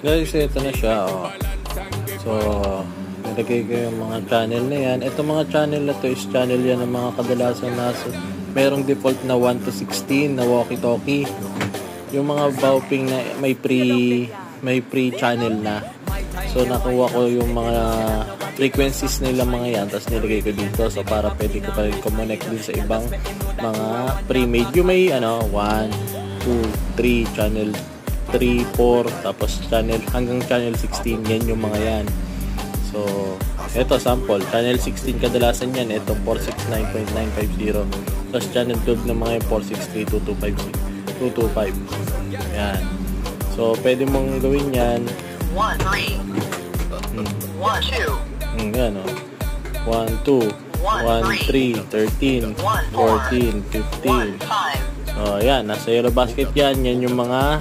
Guys, ito na siya, oh. So, nilagay ko yung mga channel na yan. Ito mga channel na to is channel yan ng mga kadalasan na merong default na 1 to 16 na walkie-talkie. Yung mga Baoping na may pre channel na. So, nakuha ko yung mga frequencies nila mga yan, tapos nilagay ko dito. So, para pwede ko pa rin connect din sa ibang mga pre-made. Yung may, 1, 2, 3, channel 3, 4, tapos channel, hanggang channel 16, yan yung mga yan. So, ito, sample. Channel 16 kadalasan yan. Ito, 469.950. Tapos, channel 12 ng mga 463.225. Yan. So, pwede mong gawin yan. 1, 3. 1, 2. Yan, 1, 2. 1, 3, 13, 14, 15. So, yan. Nasa yellow basket yan. Yan yung mga,